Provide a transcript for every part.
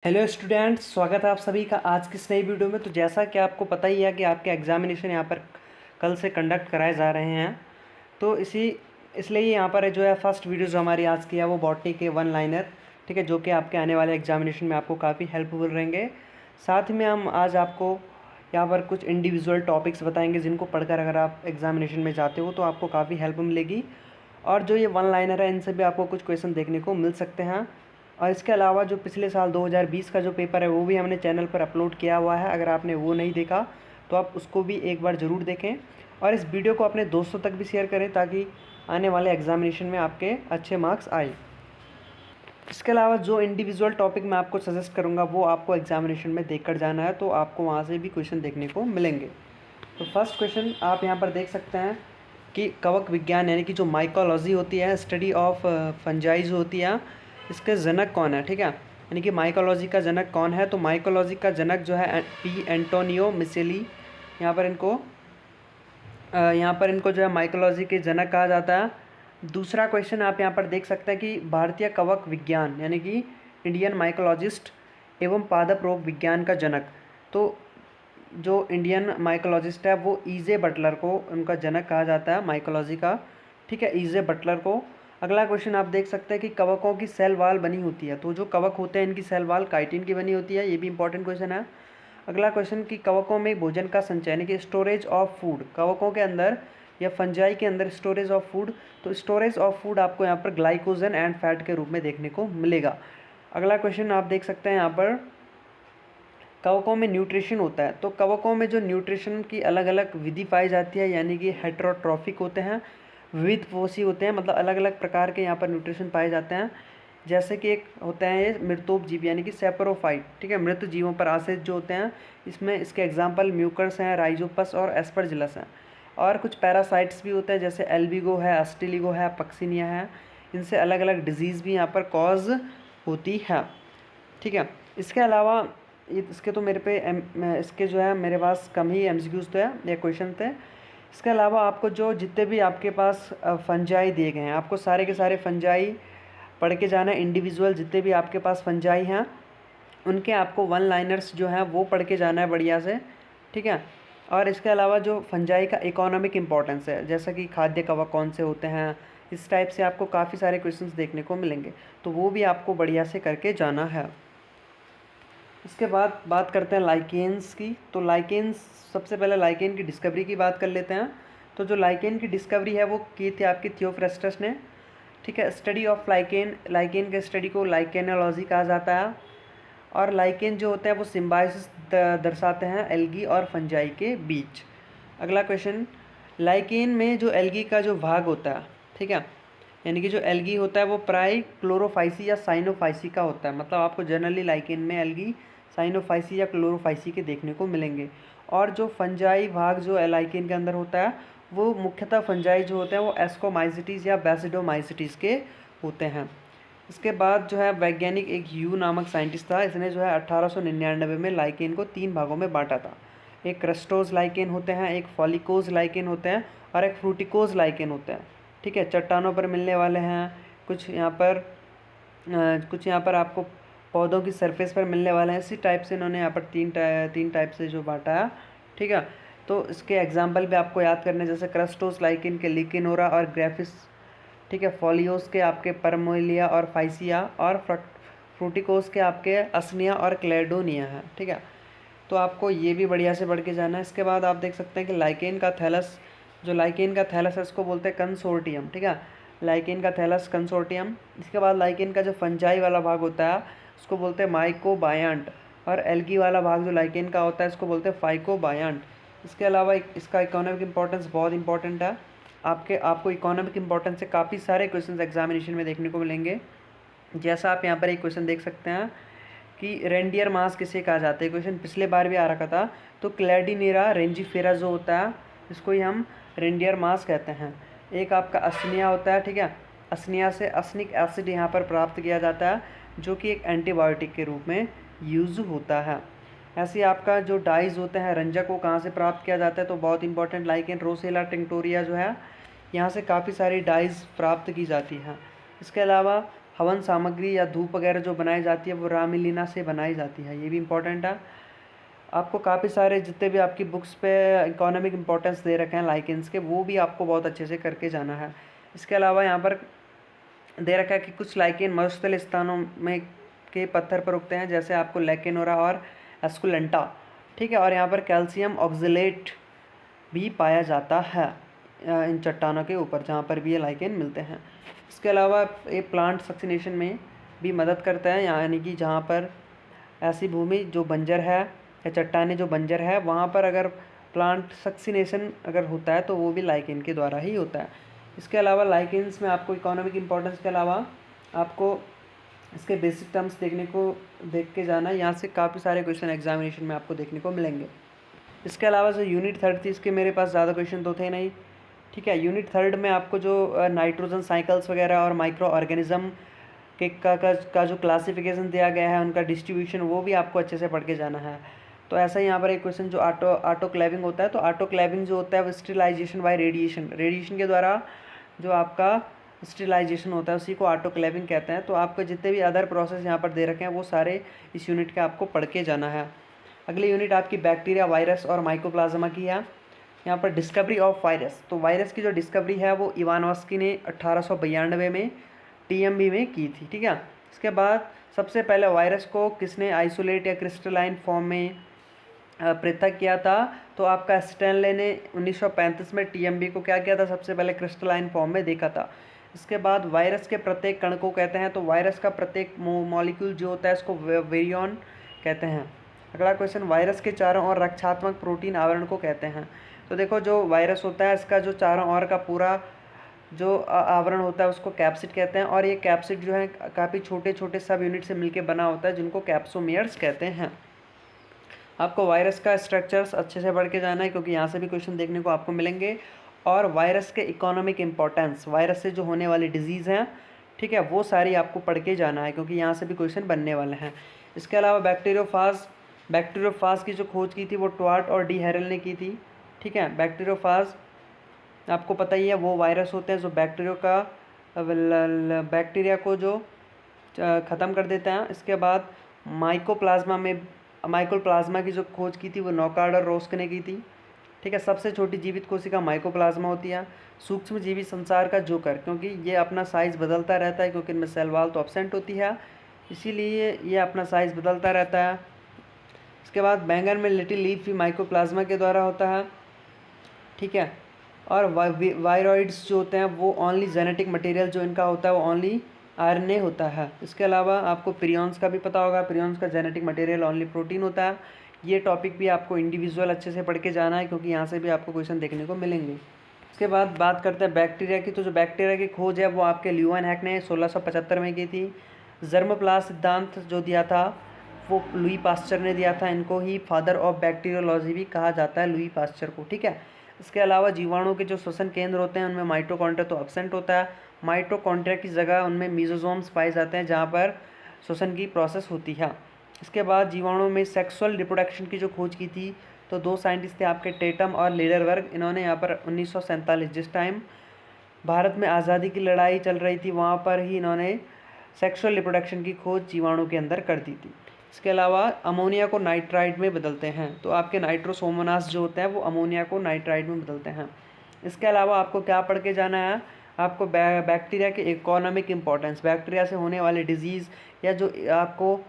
Hello students, स्वागत है आप सभी का आज की इस नई वीडियो में। तो जैसा कि आपको पता ही है कि आपके एग्जामिनेशन यहाँ पर कल से कंडक्ट कराए जा रहे हैं, तो इसलिए यहाँ पर जो है फर्स्ट वीडियो जो हमारी आज की है वो बॉटनी के वन लाइनर, ठीक है, जो कि आपके आने वाले एग्जामिनेशन में आपको काफ़ी हेल्पफुल रहेंगे। साथ ही में हम आज आपको यहाँ पर कुछ इंडिविजुअल टॉपिक्स बताएंगे जिनको पढ़कर अगर आप एग्जामिनेशन में जाते हो तो आपको काफ़ी हेल्प मिलेगी। और जो ये वन लाइनर है इनसे भी आपको कुछ क्वेश्चन देखने को मिल सकते हैं। और इसके अलावा जो पिछले साल 2020 का जो पेपर है वो भी हमने चैनल पर अपलोड किया हुआ है। अगर आपने वो नहीं देखा तो आप उसको भी एक बार ज़रूर देखें और इस वीडियो को अपने दोस्तों तक भी शेयर करें ताकि आने वाले एग्जामिनेशन में आपके अच्छे मार्क्स आए। इसके अलावा जो इंडिविजुअल टॉपिक मैं आपको सजेस्ट करूँगा वो आपको एग्जामिनेशन में देख कर जाना है, तो आपको वहाँ से भी क्वेश्चन देखने को मिलेंगे। तो फर्स्ट क्वेश्चन आप यहाँ पर देख सकते हैं कि कवक विज्ञान यानी कि जो माइकोलॉजी होती है, स्टडी ऑफ फंजाई जो होती है, इसके जनक कौन है, ठीक है। यानी कि माइकोलॉजी का जनक कौन है, तो माइकोलॉजी का जनक जो है पी एंटोनियो मिचेली, यहाँ पर इनको जो है माइकोलॉजी के जनक कहा जाता है। दूसरा क्वेश्चन आप यहाँ पर देख सकते हैं कि भारतीय कवक विज्ञान यानी कि इंडियन माइकोलॉजिस्ट एवं पादप रोग विज्ञान का जनक, तो जो इंडियन माइकोलॉजिस्ट है वो ईजे बटलर को उनका जनक कहा जाता है माइकोलॉजी का, ठीक है, ईजे बटलर को। अगला क्वेश्चन आप देख सकते हैं कि कवकों की सेल वाल बनी होती है, तो जो कवक होते हैं इनकी सेल वाल काइटिन की बनी होती है, ये भी इंपॉर्टेंट क्वेश्चन है। अगला क्वेश्चन कि कवकों में भोजन का संचय यानी कि स्टोरेज ऑफ फूड, कवकों के अंदर या फंजाई के अंदर स्टोरेज ऑफ फूड, तो स्टोरेज ऑफ फूड आपको यहाँ पर ग्लाइकोजन एंड फैट के रूप में देखने को मिलेगा। अगला क्वेश्चन आप देख सकते हैं यहाँ पर कवकों में न्यूट्रिशन होता है, तो कवकों में जो न्यूट्रिशन की अलग अलग विधि पाई जाती है यानी कि हेटेरोट्रॉफिक होते हैं, विविध पोषी होते हैं, मतलब अलग अलग प्रकार के यहाँ पर न्यूट्रिशन पाए जाते हैं। जैसे कि एक होते हैं ये मृतोपजीवी यानी कि सेपरोफाइट, ठीक है, मृत जीवों पर आश्रित जो होते हैं, इसमें इसके एग्जाम्पल म्यूकर्स हैं, राइजोपस और एस्परजिलस हैं। और कुछ पैरासाइट्स भी होते हैं जैसे एल्बिगो है, अस्टिलिगो है, पक्सिनिया है, इनसे अलग अलग डिजीज़ भी यहाँ पर कॉज होती है, ठीक है। इसके अलावा इसके तो मेरे पे इसके जो है मेरे पास कम ही एमसीक्यूज़ तो है या क्वेश्चन थे। इसके अलावा आपको जो जितने भी आपके पास फंजाई दिए गए हैं आपको सारे के सारे फंजाई पढ़ के जाना है। इंडिविजुअल जितने भी आपके पास फंजाई हैं उनके आपको वन लाइनर्स जो हैं वो पढ़ के जाना है बढ़िया से, ठीक है। और इसके अलावा जो फंजाई का इकोनॉमिक इम्पोर्टेंस है, जैसा कि खाद्य कवक कौन से होते हैं, इस टाइप से आपको काफ़ी सारे क्वेश्चंस देखने को मिलेंगे, तो वो भी आपको बढ़िया से करके जाना है। इसके बाद बात करते हैं लाइकेन्स की। तो लाइकेन्स, सबसे पहले लाइकेन की डिस्कवरी की बात कर लेते हैं। तो जो लाइकेन की डिस्कवरी है वो की थी आपकी थियोफ्रेस्टस ने, ठीक है। स्टडी ऑफ लाइकेन, लाइकेन के स्टडी को लाइकेनोलॉजी कहा जाता है। और लाइकेन जो होते हैं वो सिम्बायोसिस दर्शाते हैं एल्गी और फंजाई के बीच। अगला क्वेश्चन, लाइकेन में जो एल्गी का जो भाग होता है, ठीक है, यानी कि जो एल्गी होता है वो प्राय क्लोरोफाइसी या साइनोफाइसी का होता है, मतलब आपको जनरली लाइकेन में एल्गी साइनोफाइसी या क्लोरोफाइसी के देखने को मिलेंगे। और जो फंजाई भाग जो लाइकेन के अंदर होता है वो मुख्यतः फंजाई जो होते हैं वो एस्कोमाइसिटीज़ या बेसिडोमाइसिटीज़ के होते हैं। इसके बाद जो है वैज्ञानिक एक यू नामक साइंटिस्ट था, इसने जो है 1899 में लाइकेन को 3 भागों में बांटा था। एक क्रस्टोज लाइकेन होते हैं, एक फॉलिकोज लाइकेन होते हैं और एक फ्रूटिकोज लाइकेन होते हैं, ठीक है। चट्टानों पर मिलने वाले हैं, कुछ यहाँ पर आपको पौधों की सरफेस पर मिलने वाले हैं, इसी टाइप से इन्होंने यहाँ पर तीन टाइप से जो बांटा है, ठीक है। तो इसके एग्जाम्पल भी आपको याद करने, जैसे क्रस्टोस लाइकेन के लिकेनोरा और ग्रेफिस, ठीक है। फॉलियोस के आपके परमोलिया और फाइसिया और फ्रूटिकोस के आपके असनिया और क्लेडोनिया है, ठीक है। तो आपको ये भी बढ़िया से बढ़ के जाना है। इसके बाद आप देख सकते हैं कि लाइकेन का थैलस, जो लाइकेन का थैलस है उसको बोलते हैं कंसोर्टियम, ठीक है, लाइकेन का थैलस कंसोर्टियम। इसके बाद लाइकेन का जो फंजाई वाला भाग होता है उसको बोलते हैं माइकोबायंट, और एल्गी वाला भाग जो लाइकेन का होता है इसको बोलते हैं फाइकोबायंट। इसके अलावा इसका इकोनॉमिक इंपॉर्टेंस बहुत इंपॉर्टेंट है, आपको इकोनॉमिक इंपॉर्टेंस से काफ़ी सारे क्वेश्चन एग्जामिनेशन में देखने को मिलेंगे। जैसा आप यहाँ पर एक क्वेश्चन देख सकते हैं कि रेंडियर मास किसे कहा जाता है, क्वेश्चन पिछले बार भी आ रखा था। तो क्लैडिनेरा रेंजीफेरा जो होता है इसको ही हम रेंडियर मास कहते हैं। एक आपका असनिया होता है, ठीक है, असनिया से असनिक एसिड यहाँ पर प्राप्त किया जाता है जो कि एक एंटीबायोटिक के रूप में यूज़ होता है। ऐसे आपका जो डाइज होते हैं, रंजक को कहाँ से प्राप्त किया जाता है, तो बहुत इंपॉर्टेंट लाइकेन रोसेला टिंक्टोरिया जो है यहाँ से काफ़ी सारी डाइज प्राप्त की जाती हैं। इसके अलावा हवन सामग्री या धूप वगैरह जो बनाई जाती है वो रामलीला से बनाई जाती है, ये भी इम्पोर्टेंट है। आपको काफ़ी सारे जितने भी आपकी बुक्स पे इकोनॉमिक इंपॉर्टेंस दे रखे हैं लाइकेंस के, वो भी आपको बहुत अच्छे से करके जाना है। इसके अलावा यहाँ पर दे रखा है कि कुछ लाइकेन मरुस्थल स्थानों में के पत्थर पर उगते हैं, जैसे आपको लेकेनोरा और एस्कुलेंटा, ठीक है। और यहाँ पर कैल्शियम ऑक्जेलेट भी पाया जाता है इन चट्टानों के ऊपर, जहाँ पर भी ये लाइकेन मिलते हैं। इसके अलावा ये प्लांट सक्सीनेशन में भी मदद करता है, यानी कि जहाँ पर ऐसी भूमि जो बंजर है या चट्टानें जो बंजर है, वहाँ पर अगर प्लांट सक्सीनेशन अगर होता है तो वो भी लाइकेन के द्वारा ही होता है। इसके अलावा लाइकेन्स में आपको इकोनॉमिक इम्पोर्टेंस के अलावा आपको इसके बेसिक टर्म्स देख के जाना है। यहाँ से काफ़ी सारे क्वेश्चन एग्जामिनेशन में आपको देखने को मिलेंगे। इसके अलावा जो यूनिट 3 थी, इसके मेरे पास ज़्यादा क्वेश्चन तो थे नहीं, ठीक है। यूनिट 3 में आपको जो नाइट्रोजन साइकिल्स वगैरह और माइक्रो ऑर्गेनिज्म के का जो क्लासिफिकेशन दिया गया है, उनका डिस्ट्रीब्यूशन, वो भी आपको अच्छे से पढ़ के जाना है। तो ऐसा ही यहाँ पर एक क्वेश्चन जो ऑटोक्लेविंग होता है, तो ऑटोक्लेविंग जो होता है वो स्टेरिलाइजेशन बाय रेडिएशन के द्वारा जो आपका स्टेरिलाइजेशन होता है उसी को ऑटोक्लेविंग कहते हैं। तो आपको जितने भी अदर प्रोसेस यहाँ पर दे रखे हैं वो सारे इस यूनिट के आपको पढ़ के जाना है। अगली यूनिट आपकी बैक्टीरिया, वायरस और माइकोप्लाज्मा की है। यहाँ पर डिस्कवरी ऑफ वायरस, तो वायरस की जो डिस्कवरी है वो इवानोस्की ने 1892 में टीएमबी में की थी, ठीक है। इसके बाद सबसे पहले वायरस को किसने आइसोलेट या क्रिस्टलाइन फॉर्म में पृथक किया था, तो आपका स्टैनले ने 1935 में टीएमबी को क्या किया था, सबसे पहले क्रिस्टलाइन फॉर्म में देखा था। इसके बाद वायरस के प्रत्येक कण को कहते हैं, तो वायरस का प्रत्येक मॉलिक्यूल जो होता है इसको वेरियन कहते हैं। अगला क्वेश्चन, वायरस के चारों ओर रक्षात्मक प्रोटीन आवरण को कहते हैं। तो देखो जो वायरस होता है इसका जो चारों ओर का पूरा जो आवरण होता है उसको कैप्सिड कहते हैं, और ये कैप्सिड जो है काफ़ी छोटे छोटे सब यूनिट से मिलकर बना होता है जिनको कैप्सोमियर्स कहते हैं। आपको वायरस का स्ट्रक्चर्स अच्छे से पढ़ के जाना है क्योंकि यहाँ से भी क्वेश्चन देखने को आपको मिलेंगे। और वायरस के इकोनॉमिक इम्पोर्टेंस, वायरस से जो होने वाली डिजीज़ हैं, ठीक है, वो सारी आपको पढ़ के जाना है क्योंकि यहाँ से भी क्वेश्चन बनने वाले हैं। इसके अलावा बैक्टीरियोफाज की जो खोज की थी वो ट्वार्ट और डी हैरल ने की थी, ठीक है। बैक्टीरियोफाज आपको पता ही है वो वायरस होते हैं जो बैक्टीरिया को जो ख़त्म कर देते हैं। इसके बाद माइकोप्लाज्मा की जो खोज की थी वो नॉकार्ड और रोस्क ने की थी, ठीक है। सबसे छोटी जीवित कोशिका माइकोप्लाज्मा होती है। सूक्ष्म जीवी संसार का जोकर, क्योंकि ये अपना साइज़ बदलता रहता है क्योंकि इनमें सेल वॉल तो एब्सेंट होती है, इसीलिए ये अपना साइज़ बदलता रहता है। इसके बाद बैंगन में लिटिल लीफ भी माइकोप्लाज्मा के द्वारा होता है, ठीक है। और वायरॉइड्स जो होते हैं वो ओनली जेनेटिक मटेरियल जो इनका होता है वो ओनली आरएनए होता है। इसके अलावा आपको प्रियॉन्स का भी पता होगा, प्रियॉन्स का जेनेटिक मटेरियल ओनली प्रोटीन होता है। ये टॉपिक भी आपको इंडिविजुअल अच्छे से पढ़ के जाना है क्योंकि यहाँ से भी आपको क्वेश्चन देखने को मिलेंगे। इसके बाद बात करते हैं बैक्टीरिया की, तो जो बैक्टीरिया की खोज है वो आपके ल्यूवेनहैक ने 1675 में की थी। जर्मोप्लास्ट सिद्धांत जो दिया था वो लुई पास्चर ने दिया था। इनको ही फादर ऑफ बैक्टीरियोलॉजी भी कहा जाता है, लुई पास्चर को, ठीक है। इसके अलावा जीवाणु के जो श्वसन केंद्र होते हैं उनमें माइटोकॉन्ड्रिया तो एब्सेंट होता है। माइटोकॉन्ड्रिया की जगह उनमें मीजोसोम्स पाए जाते हैं जहाँ पर श्वसन की प्रोसेस होती है। इसके बाद जीवाणु में सेक्सुअल रिप्रोडक्शन की जो खोज की थी तो दो साइंटिस्ट थे आपके, टेटम और लीडरवर्ग। इन्होंने यहाँ पर 1947 जिस टाइम भारत में आज़ादी की लड़ाई चल रही थी वहाँ पर ही इन्होंने सेक्सुअल रिप्रोडक्शन की खोज जीवाणु के अंदर कर दी थी। इसके अलावा अमोनिया को नाइट्राइड में बदलते हैं, तो आपके नाइट्रोसोमोनास जो होते हैं वो अमोनिया को नाइट्राइड में बदलते हैं। इसके अलावा आपको क्या पढ़ के जाना है, आपको बैक्टीरिया के इकोनॉमिक इम्पोर्टेंस, बैक्टीरिया से होने वाले डिजीज़ या जो आपको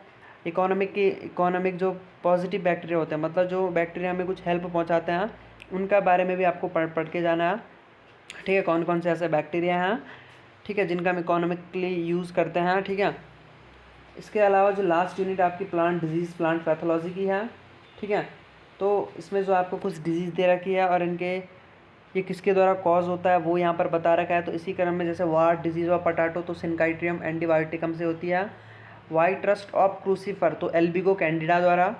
इकोनॉमिक जो पॉजिटिव बैक्टीरिया होते हैं, मतलब जो बैक्टीरिया में कुछ हेल्प पहुंचाते हैं, उनका बारे में भी आपको पढ़ के जाना है, ठीक है। कौन कौन से ऐसे बैक्टीरिया हैं, ठीक है, जिनका हम इकोनॉमिकली यूज़ करते हैं, ठीक है। इसके अलावा जो लास्ट यूनिट आपकी प्लांट डिजीज़, प्लांट पैथोलॉजी की है, ठीक है। तो इसमें जो आपको कुछ डिजीज़ दे रखी है और इनके ये किसके द्वारा कॉज होता है वो यहाँ पर बता रखा है। तो इसी क्रम में जैसे वार्ड डिजीज़ ऑफ पटाटो तो सिनकाइट्रियम एंटीबायोटिकम से होती है। वाइट रस्ट ऑफ क्रूसीफर तो एल्बिगो कैंडिडा द्वारा।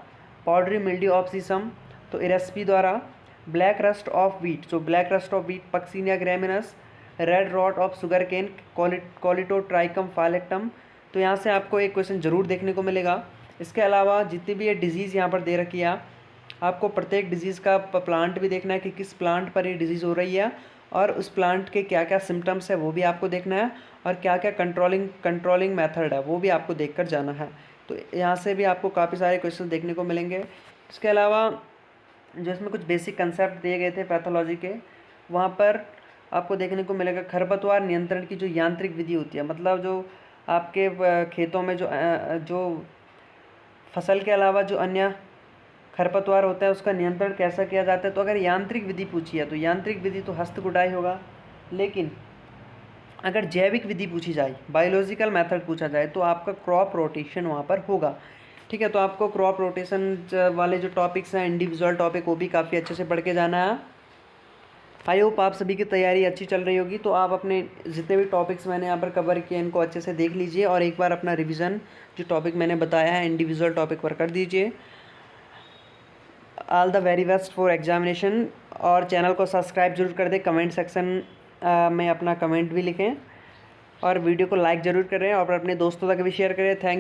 पाउडरी मिल्ड्यू ऑफ सीसम तो इरेस्पी द्वारा। ब्लैक रस्ट ऑफ वीट, जो black rust of wheat Puccinia graminis. Red rot of sugarcane Colletotrichum falcatum. तो यहाँ से आपको एक क्वेश्चन ज़रूर देखने को मिलेगा। इसके अलावा जितनी भी ये डिजीज़ यहाँ पर दे रखी है, आपको प्रत्येक डिजीज़ का प्लांट भी देखना है कि किस प्लांट पर ये डिजीज़ हो रही है और उस प्लांट के क्या क्या सिम्टम्स है वो भी आपको देखना है, और क्या क्या कंट्रोलिंग मेथड है वो भी आपको देख कर जाना है। तो यहाँ से भी आपको काफ़ी सारे क्वेश्चन देखने को मिलेंगे। इसके अलावा जो इसमें कुछ बेसिक कंसेप्ट दिए गए थे पैथोलॉजी के, वहाँ पर आपको देखने को मिलेगा खरपतवार नियंत्रण की जो यांत्रिक विधि होती है, मतलब जो आपके खेतों में जो फसल के अलावा जो अन्य खरपतवार होता है उसका नियंत्रण कैसा किया जाता है। तो अगर यांत्रिक विधि पूछी है तो यांत्रिक विधि तो हस्त गुड़ाई होगा, लेकिन अगर जैविक विधि पूछी जाए, बायोलॉजिकल मेथड पूछा जाए, तो आपका क्रॉप रोटेशन वहाँ पर होगा। ठीक है, तो आपको क्रॉप रोटेशन वाले जो टॉपिक्स हैं, इंडिविजुअल टॉपिक, वो भी काफ़ी अच्छे से पढ़ के जाना है। आई होप आप सभी की तैयारी अच्छी चल रही होगी। तो आप अपने जितने भी टॉपिक्स मैंने यहाँ पर कवर किए इनको अच्छे से देख लीजिए, और एक बार अपना रिवीजन जो टॉपिक मैंने बताया है इंडिविजुअल टॉपिक पर कर दीजिए। All the very best for examination, और चैनल को सब्सक्राइब जरूर कर दें, कमेंट सेक्शन में अपना कमेंट भी लिखें, और वीडियो को लाइक ज़रूर करें और अपने दोस्तों तक भी शेयर करें। थैंक